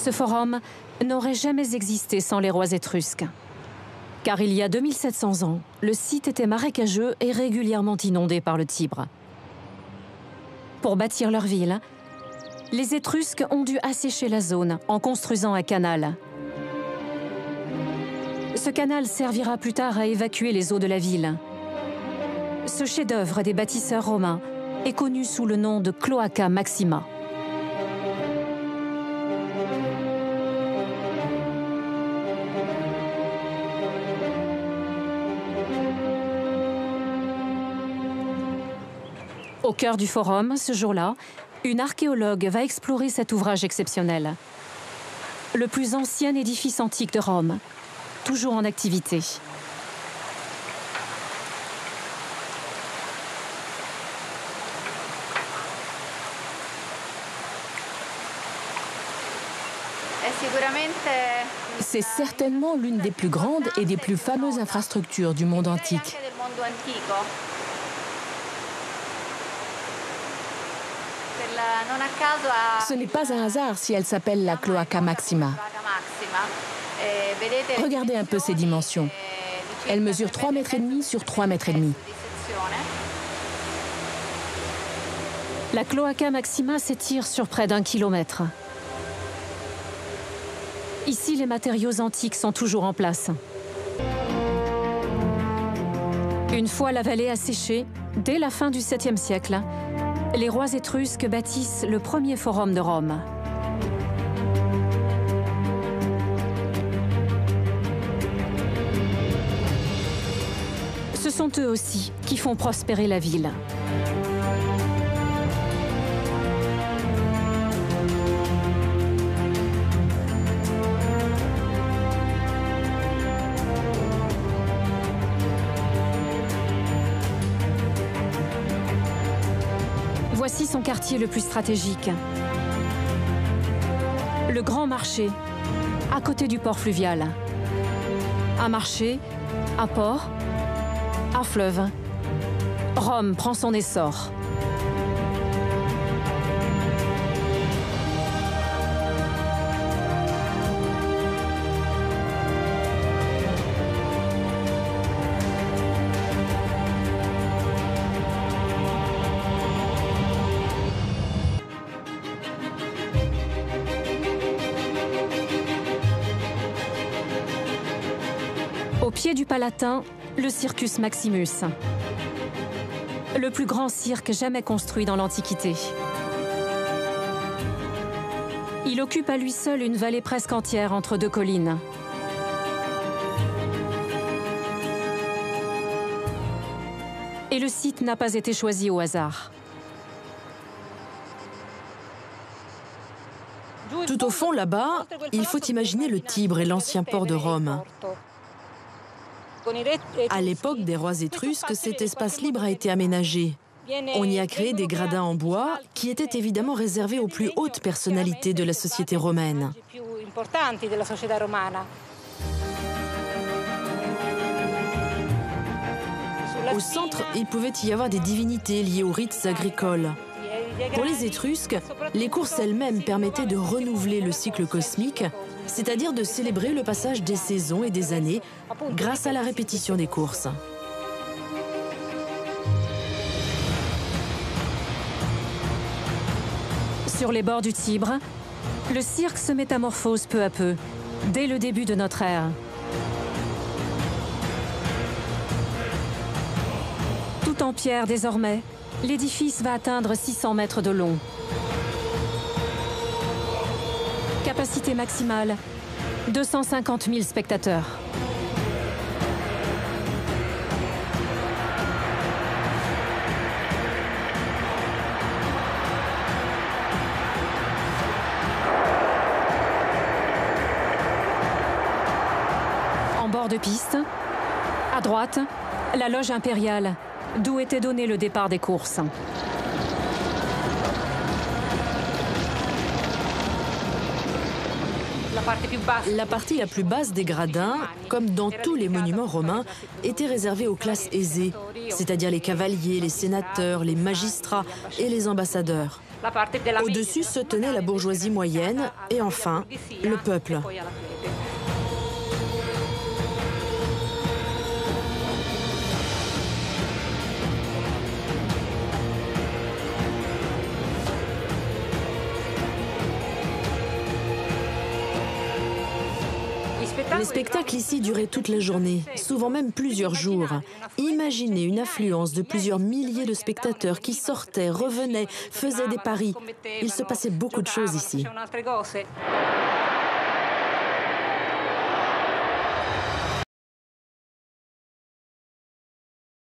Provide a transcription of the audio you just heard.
Ce forum n'aurait jamais existé sans les rois étrusques. Car il y a 2700 ans, le site était marécageux et régulièrement inondé par le Tibre. Pour bâtir leur ville, les Étrusques ont dû assécher la zone en construisant un canal. Ce canal servira plus tard à évacuer les eaux de la ville. Ce chef-d'œuvre des bâtisseurs romains est connu sous le nom de Cloaca Maxima. Au cœur du forum, ce jour-là, une archéologue va explorer cet ouvrage exceptionnel. Le plus ancien édifice antique de Rome, toujours en activité. C'est certainement l'une des plus grandes et des plus fameuses infrastructures du monde antique. Ce n'est pas un hasard si elle s'appelle la Cloaca Maxima. Regardez un peu ses dimensions. Elle mesure 3,5 mètres sur 3,5 mètres. La Cloaca Maxima s'étire sur près d'1 kilomètre. Ici, les matériaux antiques sont toujours en place. Une fois la vallée asséchée, dès la fin du 7e siècle, les rois étrusques bâtissent le premier forum de Rome. Ce sont eux aussi qui font prospérer la ville. Voici son quartier le plus stratégique. Le Grand Marché, à côté du port fluvial. Un marché, un port, un fleuve. Rome prend son essor. Au pied du Palatin, le Circus Maximus. Le plus grand cirque jamais construit dans l'Antiquité. Il occupe à lui seul une vallée presque entière entre deux collines. Et le site n'a pas été choisi au hasard. Tout au fond, là-bas, il faut imaginer le Tibre et l'ancien port de Rome. À l'époque des rois étrusques, cet espace libre a été aménagé. On y a créé des gradins en bois qui étaient évidemment réservés aux plus hautes personnalités de la société romaine. Au centre, il pouvait y avoir des divinités liées aux rites agricoles. Pour les Étrusques, les courses elles-mêmes permettaient de renouveler le cycle cosmique, c'est-à-dire de célébrer le passage des saisons et des années grâce à la répétition des courses. Sur les bords du Tibre, le cirque se métamorphose peu à peu, dès le début de notre ère. Tout en pierre désormais, l'édifice va atteindre 600 mètres de long. Capacité maximale, 250 000 spectateurs. En bord de piste, à droite, la loge impériale, d'où était donné le départ des courses. La partie la plus basse des gradins, comme dans tous les monuments romains, était réservée aux classes aisées, c'est-à-dire les cavaliers, les sénateurs, les magistrats et les ambassadeurs. Au-dessus se tenait la bourgeoisie moyenne et enfin le peuple. Les spectacles ici duraient toute la journée, souvent même plusieurs jours. Imaginez une affluence de plusieurs milliers de spectateurs qui sortaient, revenaient, faisaient des paris. Il se passait beaucoup de choses ici.